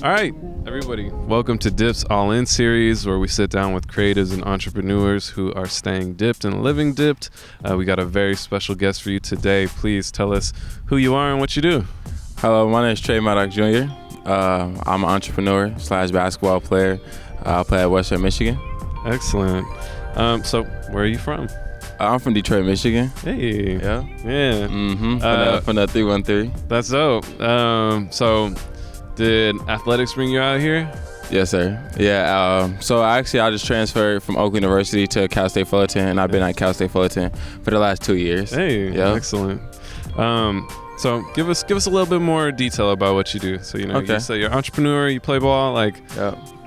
All right, everybody, welcome to Dips All In series, where we sit down with creatives and entrepreneurs who are staying dipped and living dipped. We got a very special guest for you today. Please tell us who you are and what you do. Hello, my name is Maddox Jr. I'm an entrepreneur / basketball player. I play at Western Michigan. Excellent. So where are you from? I'm from Detroit, Michigan. Hey. Yeah. Yeah. From the 313. That's dope. So did athletics bring you out here? Yes, sir. Yeah. So I just transferred from Oak University to Cal State Fullerton, and I've been at Cal State Fullerton for the last 2 years. Hey. Yeah. Excellent. So give us a little bit more detail about what you do. So you say you're an entrepreneur, you play ball.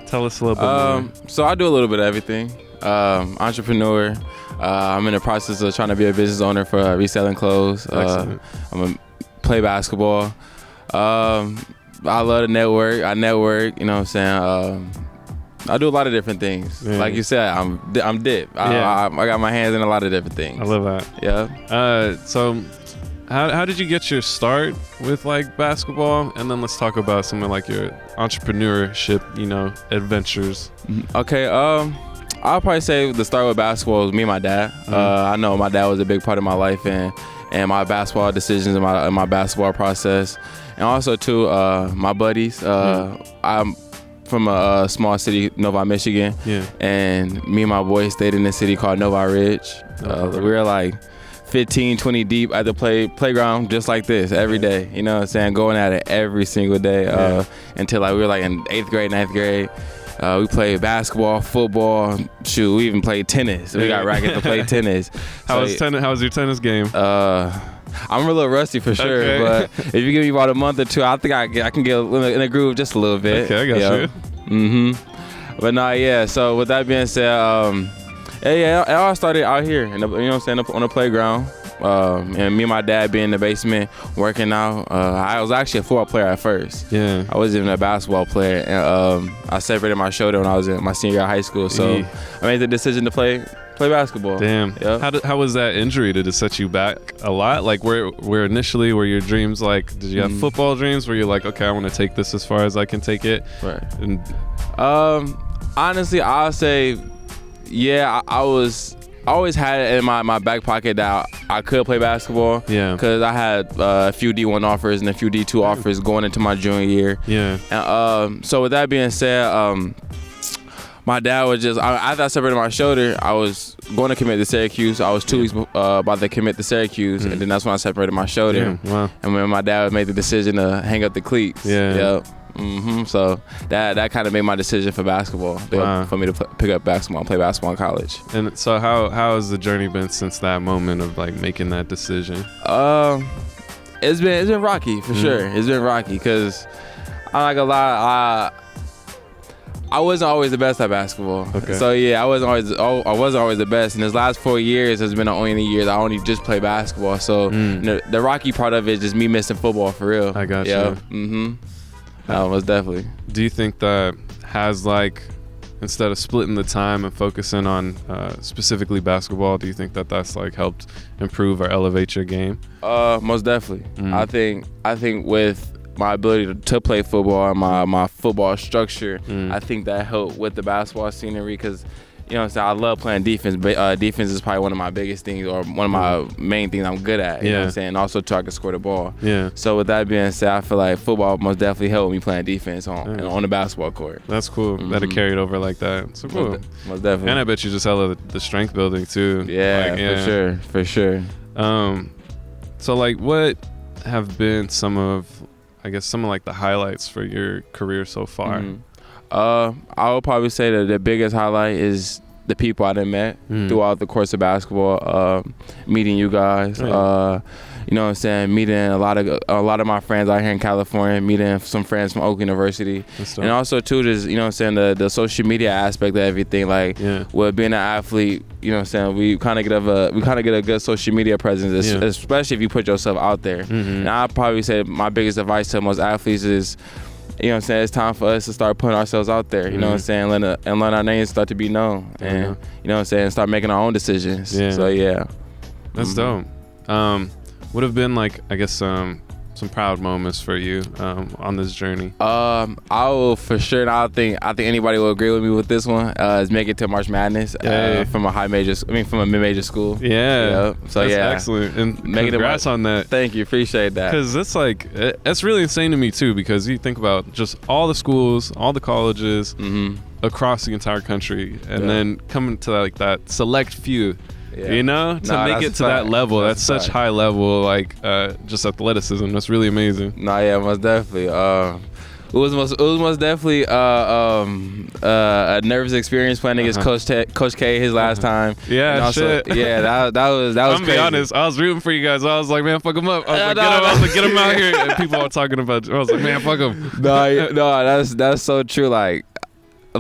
Tell us a little bit more. So I do a little bit of everything. Entrepreneur. I'm in the process of trying to be a business owner for reselling clothes. I'm gonna play basketball. I love to network. I network. You know what I'm saying? I do a lot of different things. Yeah. Like you said, I'm dip. I got my hands in a lot of different things. I love that. Yeah. So how did you get your start with basketball? And then let's talk about some of your entrepreneurship, adventures. Okay. I'll probably say the start with basketball was me and my dad. I know my dad was a big part of my life and my basketball decisions and my basketball process. And also too, my buddies. I'm from a small city, Novi, Michigan. Yeah. And me and my boys stayed in a city called Novi Ridge. We were 15, 20 deep at the playground just like this every day. You know what I'm saying? Going at it every single day until we were in 8th grade, 9th grade. We played basketball, football. Shoot, we even played tennis. We got rackets to play tennis. How was your tennis game? I'm a little rusty for sure, but if you give me about a month or two, I think I can get in a groove just a little bit. Okay, I got you. But no, so with that being said, it all started out here, on the playground. And me and my dad being in the basement working out. I was actually a football player at first. Yeah. I wasn't even a basketball player, and I separated my shoulder when I was in my senior year of high school. So I made the decision to play basketball. Damn. Yep. How was that injury? Did it set you back a lot? Where initially were your dreams did you have football dreams where you're okay, I want to take this as far as I can take it? Right. And honestly, I'll say, yeah, I always had it in my back pocket that I could play basketball. Yeah. Because I had a few D1 offers and a few D2 offers going into my junior year. Yeah. And so with that being said, my dad was after I separated my shoulder, I was going to commit to Syracuse. I was 2 weeks about to commit to Syracuse, and then that's when I separated my shoulder. Yeah. Wow. And when my dad made the decision to hang up the cleats. Yeah. Yep. So that kind of made my decision for basketball, for me to pick up basketball and play basketball in college. And so how has the journey been since that moment of making that decision? It's been rocky for sure. It's been rocky because I'm not gonna lie, I wasn't always the best at basketball. Okay. So yeah, I wasn't always the best. And this last 4 years has been the only years I only just play basketball. So the rocky part of it is just me missing football for real. I got you. Most definitely. Do you think that has instead of splitting the time and focusing on specifically basketball, do you think that that's helped improve or elevate your game? Most definitely. I think with my ability to play football and my football structure, I think that helped with the basketball scenery because, I love playing defense, but defense is probably one of my biggest things or one of my main things I'm good at, you know what I'm saying? And also I can score the ball. Yeah. So with that being said, I feel like football most definitely helped me playing defense on the basketball court. That's cool. That it carried over like that. So cool. Most definitely. And I bet you just hella the strength building too. Yeah, for sure. So what have been some of the highlights for your career so far? I would probably say that the biggest highlight is the people I done met throughout the course of basketball. Meeting you guys, you know what I'm saying, meeting a lot of my friends out here in California, meeting some friends from Oak University, and also too just, you know what I'm saying, the social media aspect of everything. With being an athlete, you know what I'm saying, we kind of get a good social media presence, especially if you put yourself out there. And I'd probably say my biggest advice to most athletes is, you know what I'm saying, it's time for us to start putting ourselves out there, you know what I'm saying, and let our names start to be known, and you know what I'm saying, start making our own decisions. So yeah. That's dope. Would have been some proud moments for you on this journey? I will for sure. And I think anybody will agree with me with this one. Is make it to March Madness from a mid-major school. Yeah. So that's yeah, excellent. And make congrats on that. Thank you, appreciate that. Because it's really insane to me too. Because you think about just all the schools, all the colleges across the entire country, and then coming to that select few. Yeah. You know, to make it to that level, that's such high level, just athleticism. That's really amazing. No, yeah, most definitely. It was most definitely a nervous experience playing against Coach K his last time. Yeah, also, shit. Yeah, that was I'm crazy. Be honest, I was rooting for you guys. I was like, man, fuck him up. I was like, get him out here. And people were talking about. I was like, man, fuck him. No, that's so true. Like,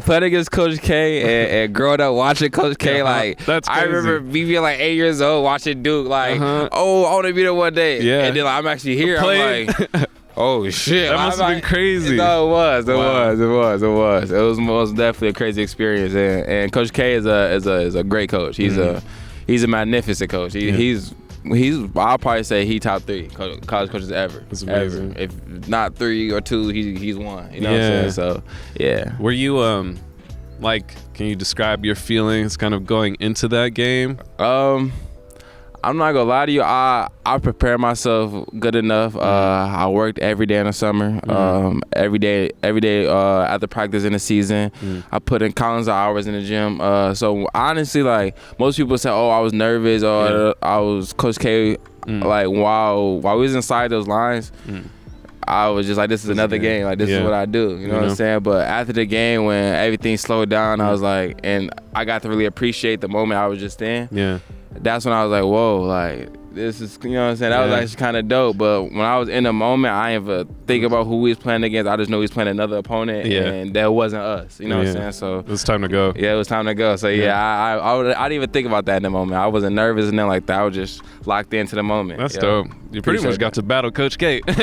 playing against Coach K and growing up watching Coach K, that's crazy. I remember me being 8 years old watching Duke, oh, I want to be there one day. Yeah. And then I'm actually here. I'm like, oh shit. That must have been crazy. No, it was. It was most definitely a crazy experience. And Coach K is a great coach. He's a magnificent coach. He's I'll probably say he top 3 college coaches ever. That's amazing. Ever. If not 3 or 2, he's one. You know what I'm saying? So yeah. Were you can you describe your feelings kind of going into that game? I'm not gonna lie to you. I prepared myself good enough. I worked every day in the summer. Every day after practice in the season. I put in countless hours in the gym. So honestly, most people say, "Oh, I was nervous," or I was Coach K. While we was inside those lines, I was just like, "This is another game. This is what I do." You know what I'm saying? But after the game, when everything slowed down, I was like, and I got to really appreciate the moment I was just in. Yeah. That's when I was like, whoa, this is, you know what I'm saying? That was actually kind of dope. But when I was in the moment, I didn't even think about who we was playing against. I just knew we was playing another opponent, and that wasn't us. You know what I'm saying? So it was time to go. Yeah, it was time to go. So I didn't even think about that in the moment. I wasn't nervous and then like that. I was just locked into the moment. That's dope. You pretty much got to battle Coach K at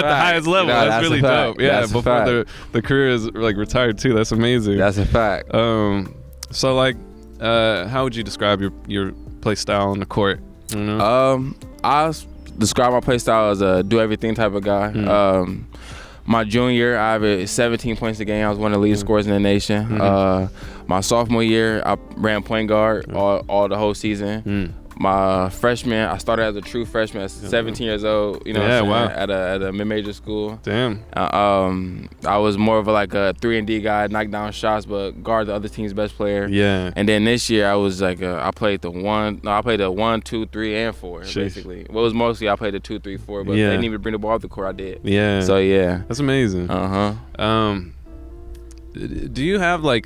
the highest level. That's really dope. Yeah, that's before the career is retired too. That's amazing. That's a fact. So how would you describe your play style on the court? You know? I describe my play style as a do everything type of guy. My junior year, I averaged 17 points a game. I was one of the leading scorers in the nation. My sophomore year, I ran point guard all the whole season. My freshman, I started as a true freshman at 17 years old, you know at a mid-major school. Damn. I was more of a 3-and-D guy, knock down shots, but guard the other team's best player. Yeah. And then this year, I was I played the 1, 2, 3, and 4, basically. Well, it was mostly I played the 2, 3, 4, but they didn't even bring the ball up the court, I did. Yeah. So, yeah. That's amazing. Do you have I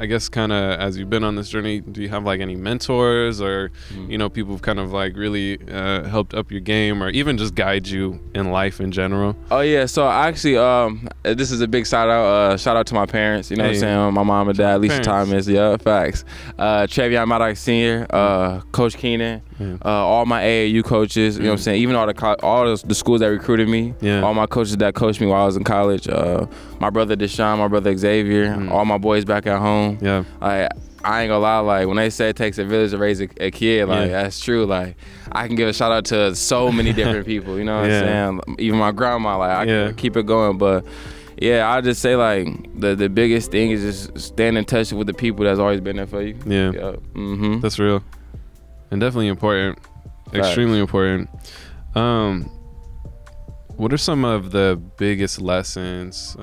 guess kind of as you've been on this journey, do you have any mentors or people who've kind of really helped up your game or even just guide you in life in general? Oh yeah, so actually this is a big shout out to my parents, you know what I'm saying, my mom and dad, Lisa Thomas, facts. Trevion Maddox Sr., Coach Keenan, all my AAU coaches, you know what I'm saying, even all the schools that recruited me, all my coaches that coached me while I was in college, my brother Deshaun, my brother Xavier, all my boys back at home. Yeah. I ain't gonna lie, when they say it takes a village to raise a kid, that's true. I can give a shout out to so many different people, you know what I'm saying? Even my grandma, I can keep it going. But yeah, I just say the biggest thing is just staying in touch with the people that's always been there for you. Yeah. That's real. And definitely important. Extremely important. What are some of the biggest lessons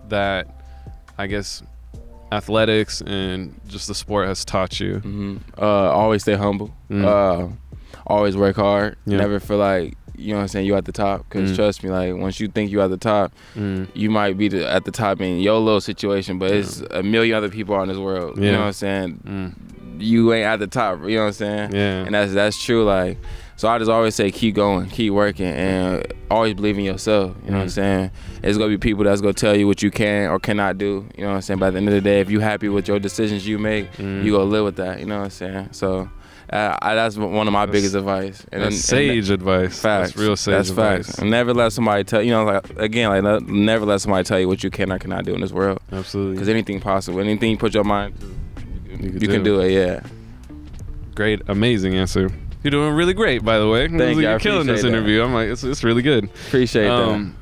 that I guess athletics and just the sport has taught you? Always stay humble. Always work hard. Never feel like, you know what I'm saying, you at the top. Because trust me, once you think you at the top, you might be at the top in your little situation, but it's a million other people out in this world. You know what I'm saying? You ain't at the top, you know what I'm saying? Yeah. And that's true. So I just always say keep going, keep working, and always believe in yourself. You know what I'm saying? There's going to be people that's going to tell you what you can or cannot do. You know what I'm saying? But at the end of the day, if you're happy with your decisions you make, you going to live with that. You know what I'm saying? So that's one of my biggest advice. And sage advice. Facts. That's real sage advice. Facts. And never let somebody tell you, never let somebody tell you what you can or cannot do in this world. Absolutely. Because anything possible. Anything you put your mind to, you can do it, Great, amazing answer. You're doing really great, by the way. Thank you. You're killing this interview. I'm like, it's really good. Appreciate that.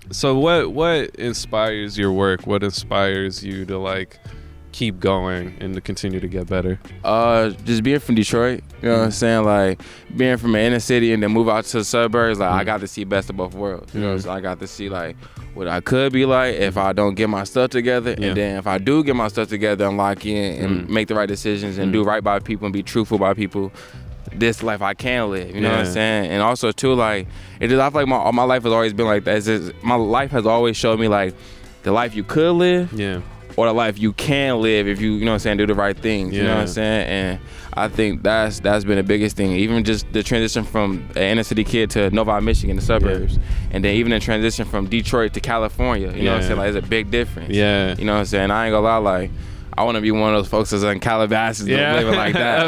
So what inspires your work? What inspires you to like keep going and to continue to get better? Just being from Detroit, you know what I'm saying? Like being from an inner city and then move out to the suburbs, like I got to see best of both worlds. You know, so I got to see like what I could be like if I don't get my stuff together, and then if I do get my stuff together and lock in and make the right decisions and do right by people and be truthful by people, this life I can live, you know what I'm saying? And also too, like, it just, I feel like my life has always been like that. It's just, my life has always showed me like the life you could live, or the life you can live if you know what I'm saying, do the right things, you know what I'm saying? And I think that's been the biggest thing. Even just the transition from an inner city kid to Novi, Michigan, the suburbs, and then even the transition from Detroit to California, you know what I'm saying? Like, it's a big difference. You know what I'm saying? I ain't gonna lie, like, I want to be one of those folks that's in Calabasas living like that.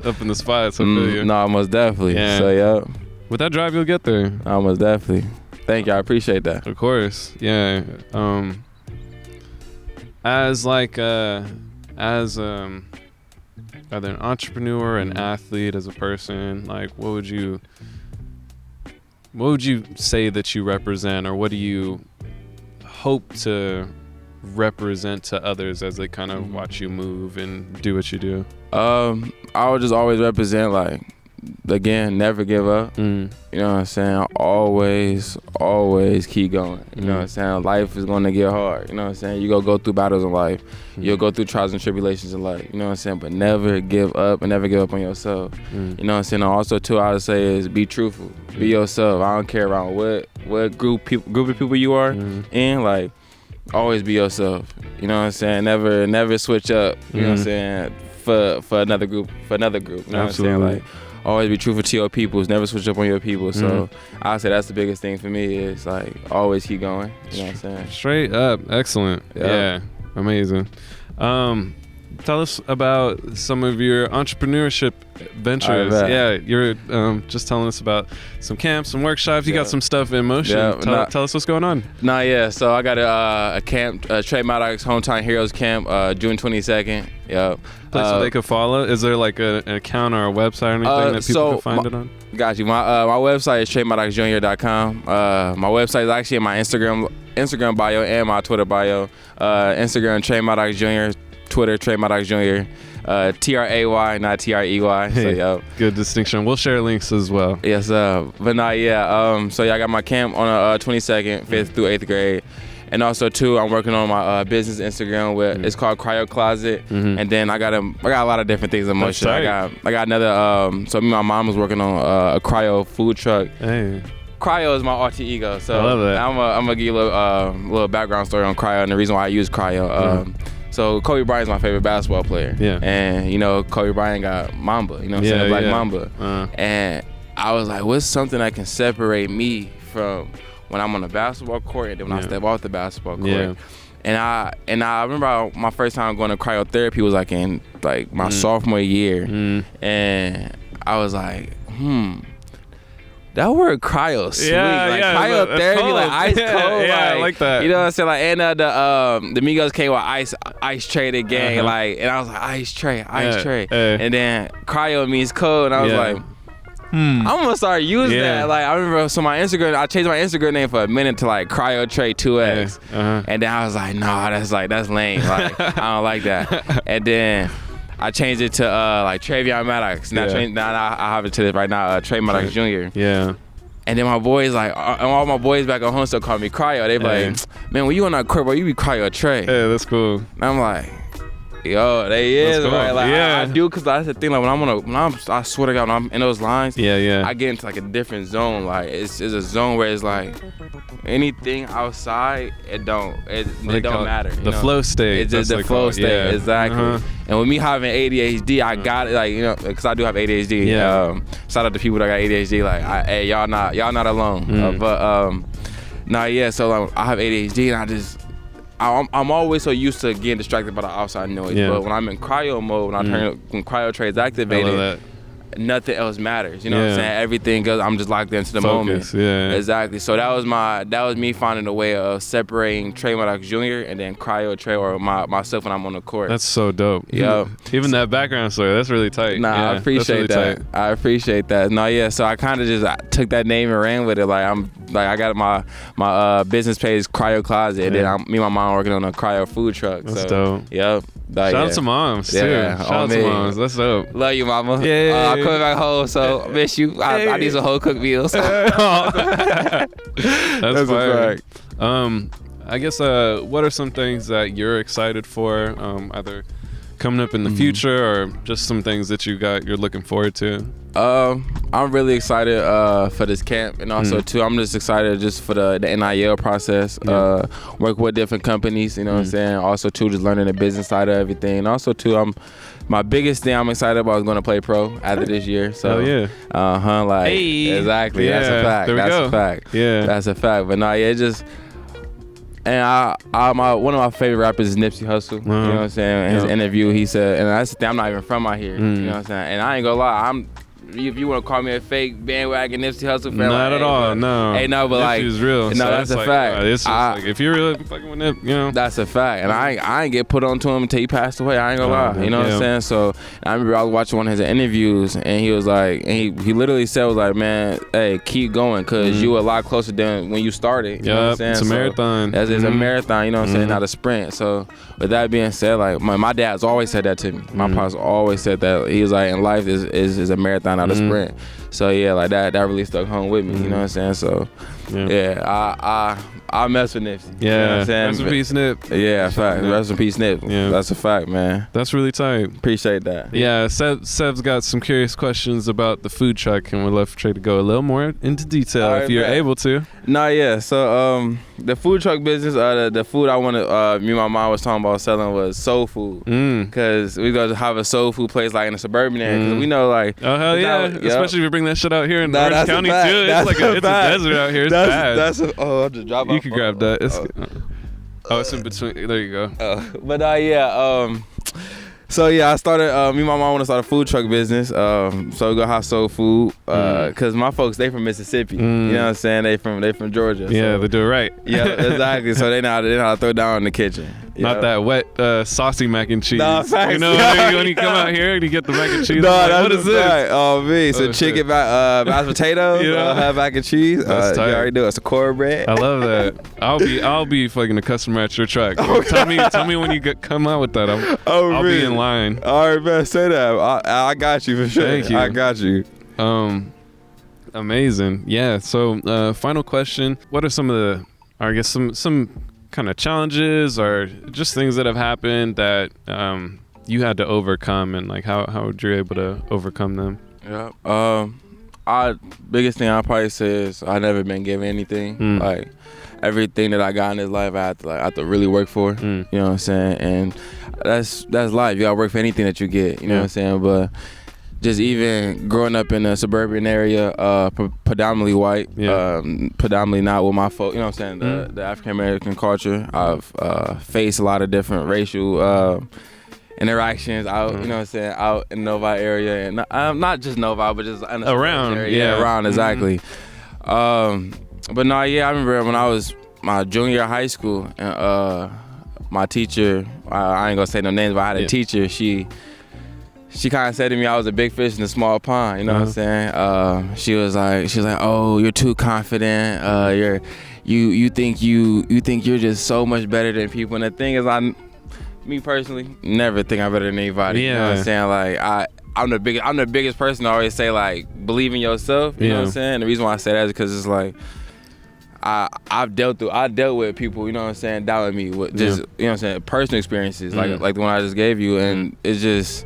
up in the spots. I feel you. No, most definitely. So with that drive, you'll get there. Most definitely. Thank you. I appreciate that. Of course. Yeah. As like either an entrepreneur, an athlete, as a person, like what would you say that you represent, or what do you hope to represent to others as they kind of watch you move and do what you do? I would just always represent, like, again, never give up. You know what I'm saying? Always keep going. You know what I'm saying? Life is going to get hard. You know what I'm saying? You're going to go through battles in life. You'll go through trials and tribulations in life. You know what I'm saying? But never give up, and never give up on yourself. You know what I'm saying? And also, too, I would say is be truthful. Be yourself. I don't care around what group of people you are in. Like, always be yourself. You know what I'm saying? Never switch up. You know what I'm saying? For another group. You know what I'm saying? Like, always be truthful to your peoples. Never switch up on your people. So I say that's the biggest thing for me is like always keep going. You know what I'm saying? Straight up. Excellent. Yeah. Amazing. Tell us about some of your entrepreneurship ventures. You're just telling us about some camps, some workshops. You got some stuff in motion. Tell us what's going on. So I got a camp, Trey Maddox Hometown Heroes Camp, June 22nd. Place where they could follow. Is there like an account or a website or anything that people can find it on? Got you. My website is TreyMaddoxJr.com. My website is actually in my Instagram bio and my Twitter bio. Instagram Trey Maddox Jr. Twitter Trey Maddox Jr. TRAY, not TREY. So good distinction. We'll share links as well. Yes, but so I got my camp on the 22nd, 5th through 8th grade. And also too, I'm working on my business Instagram with it's called Cryo Closet, and then I got a lot of different things in motion. I got another. So me and my mom was working on a cryo food truck. Cryo is my alter ego, so I love that. I'm gonna give you a little background story on Cryo and the reason why I use Cryo. So Kobe Bryant's my favorite basketball player, and you know Kobe Bryant got Mamba, you know what I'm saying, Black Mamba, and I was like, what's something that can separate me from when I'm on the basketball court and then when I step off the basketball court. And I remember my first time going to cryotherapy was like in like my sophomore year, and I was like, that word cryo sweet, cryotherapy, like ice cold, I like that. You know what I'm saying? Like, and the Migos came with ice tray the gang, like, and I was like ice tray, and then cryo means cold, and I was like, I'm gonna start using that. Like, I remember, so my Instagram, I changed my Instagram name for a minute to like Cryo Trey 2X, and then I was like, nah, that's lame. Like, I don't like that. And then I changed it to like Travion Maddox. Now I have it to this right now, Trey Maddox Jr. And then my boys, like, all my boys back at home still call me Cryo. They be like, man, when you on that court, bro, you be Cryo Trey. Yeah, that's cool. And I'm like, yo, they is cool. Right. Like, I do, because that's the thing. Like, I swear to God, when I'm in those lines, I get into like a different zone. Like, it's a zone where it's like anything outside, it don't matter. The flow state. It's just the flow state, exactly. And with me having ADHD, I got it, like, you know, because I do have ADHD. Shout out to people that got ADHD. Like, hey, y'all not alone. So like, I have ADHD, and I'm always so used to getting distracted by the outside noise, but when I'm in cryo mode, when Cryo Trey is activated, nothing else matters. You know what I'm saying? Everything goes. I'm just locked into the moment. Yeah. Exactly. So that was me finding a way of separating Trey Maddox Jr. and then Cryo Trey or myself when I'm on the court. That's so dope. Yeah. Even that background story, that's really tight. Nah, I appreciate really that. Tight. I appreciate that. No, yeah. So I kind of just took that name and ran with it. Like I got my business page Cryo Closet, and then me and my mom working on a Cryo food truck. That's dope. Yep. Shout out to moms too. Shout out to moms. That's dope. Love you, mama. Yeah. I'm coming back home, so miss you. I need some home cooked meals. That's fire. I guess what are some things that you're excited for, either coming up in the future or just some things that you're looking forward to? I'm really excited for this camp, and also too I'm just excited just for the NIL process, work with different companies, you know what I'm saying, also too just learning the business side of everything, and also too my biggest thing I'm excited about is going to play pro after this year. So exactly, that's a fact. There we that's go. A fact. Yeah, that's a fact. But no, yeah, just. And one of my favorite rappers is Nipsey Hussle. You know what I'm saying? In his interview, he said, and that's the thing, I'm not even from out here. You know what I'm saying? And I ain't gonna lie, if you want to call me a fake bandwagon Nipsey Hussle fan, not at all. No. Hey, no, but like, Nipsey's real. No, so that's a fact. It's just like if you're really fucking with Nip, you know. That's a fact. And I ain't get put on to him until he passed away. I ain't gonna lie. You know what I'm saying? So I remember I was watching one of his interviews, and he was like, and he literally said, was like, man, hey, keep going, cause you were a lot closer than when you started. You know what I'm saying? It's a marathon. It's a marathon. You know what I'm saying? Not a sprint. So with that being said, like my dad's always said that to me. My pops always said that. He was like, in life is a marathon, not a sprint. So yeah, like that really stuck home with me. You know what I'm saying? So I mess with Nipsey. Yeah, you know what I'm saying? Rest in peace, Nip. Yeah, fact. Rest in peace, Nip. Yeah. That's a fact, man. That's really tight. Appreciate that. Yeah, Seb's got some curious questions about the food truck, and we'd love for Trey to go a little more into detail if you're able to. Nah, yeah. So the food truck business, the food I wanted, me and my mom was talking about selling was soul food, because we got to have a soul food place like in the suburban area, because we know like. Oh hell yeah! Especially if you bring that shit out here in Orange County too. It's like it's a desert out here. It's bad. I'll just drop off. You can grab that. It's in between. There you go. But so yeah, I started. Me and my mom want to start a food truck business. So we go have soul food. Cause my folks, they from Mississippi. You know what I'm saying? They from Georgia. Yeah, they do it right. Yeah, exactly. So they know how to throw down in the kitchen. Not that wet, saucy mac and cheese. Nah, facts. You know, when you come out here and you get the mac and cheese. No, like, that's what is this? Right. Oh me, so chicken, mashed potatoes, mac and cheese. That's you already know it's a cornbread. I love that. I'll be fucking a customer at your truck. Okay. Tell me when you come out with that. I'll be in line. All right, man, say that. I got you for sure. Thank you. I got you. Amazing. Yeah. So, final question: what are some of the, I guess, some kind of challenges or just things that have happened that you had to overcome, and like how were you able to overcome them? Yeah. Biggest thing I probably say is I never been given anything. Like everything that I got in this life, I have to really work for. You know what I'm saying? And that's life. You gotta work for anything that you get. You know what I'm saying? But just even growing up in a suburban area, predominantly white, predominantly not with my folk, you know what I'm saying, the African American culture, I've faced a lot of different racial interactions out, you know what I'm saying, out in Novi area, and not just Novi, but just in the around area, around, exactly. But no, yeah, I remember when I was my junior year of high school, and my teacher, I ain't gonna say no names, but I had a teacher, she kind of said to me, I was a big fish in a small pond. You know what I'm saying? She was like, oh, you're too confident. You think you're just so much better than people. And the thing is, me personally, never think I'm better than anybody. You know what I'm saying? Like I'm the biggest person to always say, like, believe in yourself. You know what I'm saying? The reason why I say that is because it's like I dealt with people, you know what I'm saying, doubting me with just you know what I'm saying, personal experiences like the one I just gave you, and it's just.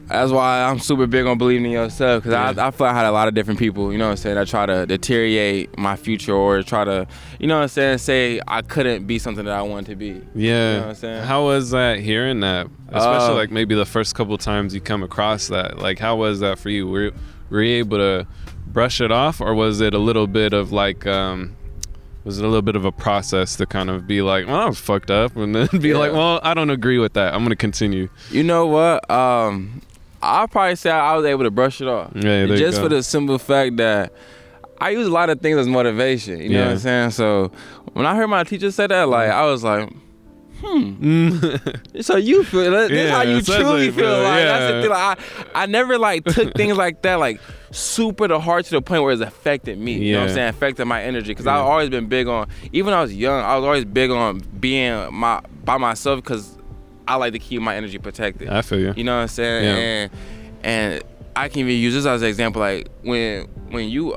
That's why I'm super big on believing in yourself, because I feel I had a lot of different people, you know what I'm saying, that try to deteriorate my future or try to, you know what I'm saying, say I couldn't be something that I wanted to be. Yeah. You know what I'm saying? How was that hearing that? Especially like maybe the first couple times you come across that. Like, how was that for you? Were you able to brush it off, or was it a little bit of like, was it a little bit of a process to kind of be like, well, I was fucked up, and then be like, well, I don't agree with that. I'm going to continue. You know what? I'll probably say I was able to brush it off. Yeah, just for the simple fact that I use a lot of things as motivation. You know what I'm saying? So when I heard my teacher say that, like, I was like, So you feel this is how you truly feel. Like that's the thing. Like, I never like took things like that like super to heart to the point where it's affected me. You know what I'm saying? Affected my energy. Because I've always been big on, even when I was young, I was always big on being by myself because I like to keep my energy protected. I feel you. You know what I'm saying? And I can even use this as an example. Like when you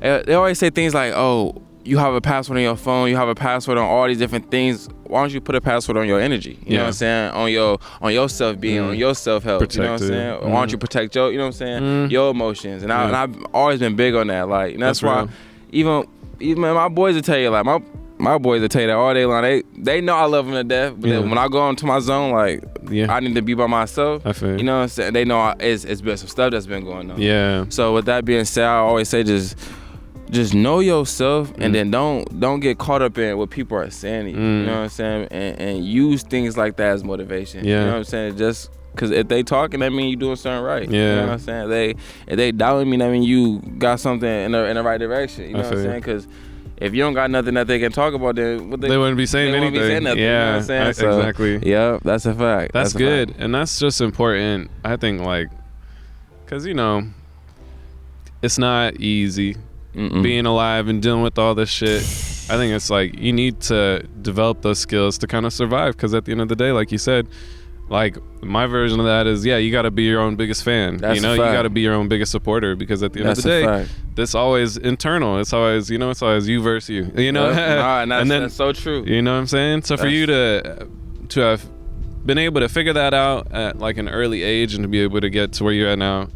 they always say things like, oh, you have a password on your phone, you have a password on all these different things. Why don't you put a password on your energy? You know what I'm saying? On your self-being, on your self-help. You know what I'm saying? Why don't you protect your, you know what I'm saying? Your emotions. And I've always been big on that. Like, and that's why even my boys will tell you, like, my boys will tell you that all day long. They know I love them to death. But then when I go into my zone, like, I need to be by myself. I feel you know what I'm saying? They know it's been some stuff that's been going on. Yeah. So with that being said, I always say just know yourself and then don't get caught up in what people are saying to you. You know what I'm saying? And use things like that as motivation. You know what I'm saying? Just because if they talking, that mean you doing something right. You know what I'm saying? If they doubting me, that mean you got something in the right direction. You know what I'm saying? Because if you don't got nothing that they can talk about, then they wouldn't be saying anything. Be saying nothing, yeah, you know what I'm saying? So, exactly. Yeah, that's a fact. That's good. And that's just important, I think, like, because, you know, it's not easy. Being alive and dealing with all this shit. I think it's like you need to develop those skills to kind of survive, because at the end of the day, like you said, like my version of that is you got to be your own biggest fan. That's you know, you got to be your own biggest supporter, because at the end of the day, this always internal. It's always, you know, it's always you versus you. You know, and that's so true. You know what I'm saying? So for you to have been able to figure that out at like an early age and to be able to get to where you're at now,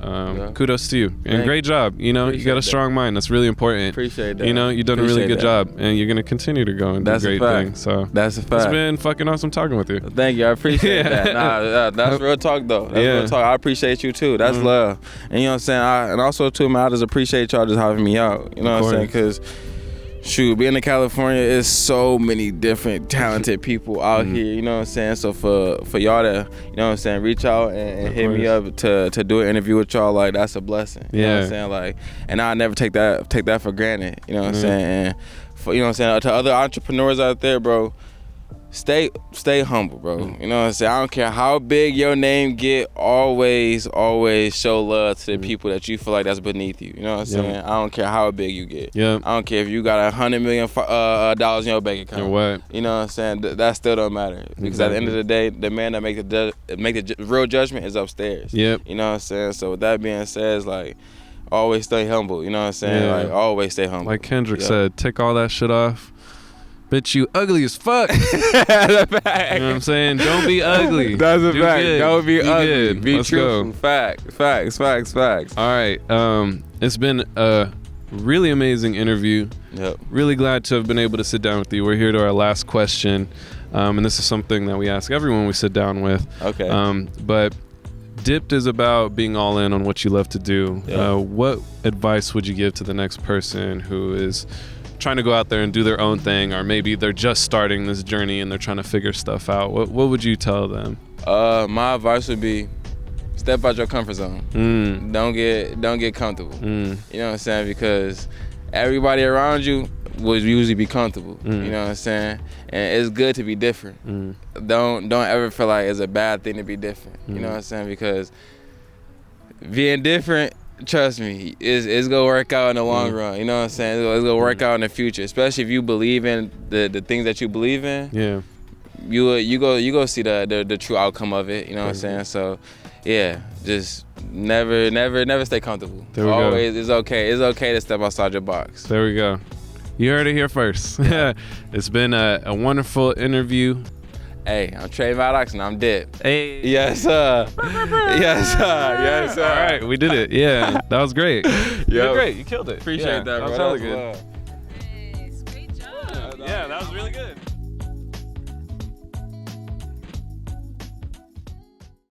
kudos to you. And great job. You know, you got a strong mind. That's really important. Appreciate that. You know, you've done a really good job, and you're going to continue to go and do great things. So that's a fact. It's been fucking awesome talking with you. Thank you. I appreciate that. That's real talk, though. That's real talk. I appreciate you, too. That's love. And you know what I'm saying? And also, too, man, I just appreciate y'all just having me out. You know what I'm saying? Because shoot, being in California, is so many different talented people out here, you know what I'm saying? So for y'all to, you know what I'm saying, reach out and hit me up to do an interview with y'all, like, that's a blessing. You know what I'm saying? Like, and I never take that for granted, you know what I'm saying? And for, you know what I'm saying, to other entrepreneurs out there, bro, stay humble, bro. You know what I'm saying? I don't care how big your name get, always show love to the people that you feel like that's beneath you. You know what I'm saying? I don't care how big you get. I don't care if you got $100 million in your bank account. You know what I'm saying? That still don't matter. Because at the end of the day, the man that make the real judgment is upstairs. You know what I'm saying? So with that being said, it's like, always stay humble. You know what I'm saying? Like, always stay humble. Like Kendrick said, take all that shit off. Bitch, you ugly as fuck. You know what I'm saying? Don't be ugly. That's a fact. Good. Don't be ugly. Good. Be Let's truthful. go. Facts. All right. It's been a really amazing interview. Really glad to have been able to sit down with you. We're here to our last question. And this is something that we ask everyone we sit down with. But Dipped is about being all in on what you love to do. What advice would you give to the next person who is trying to go out there and do their own thing, or maybe they're just starting this journey and they're trying to figure stuff out? What would you tell them? My advice would be step out your comfort zone. Don't get comfortable. You know what I'm saying? Because everybody around you will usually be comfortable. You know what I'm saying? And it's good to be different. Don't ever feel like it's a bad thing to be different. You know what I'm saying? Because being different, trust me, it's gonna work out in the long run. You know what I'm saying? It's gonna work out in the future, especially if you believe in the things that you believe in. You go see the true outcome of it. You know what I'm saying? So, just never stay comfortable. Always, it's okay. It's okay to step outside your box. There we go. You heard it here first. It's been a wonderful interview. Hey, I'm Trey Maddox and I'm Dip. Hey. Yes, sir. Yes, sir. All right, we did it. Yeah, that was great. You did great. You killed it. Appreciate that, bro. That was really good. Nice. Great job. Yeah, that was really good.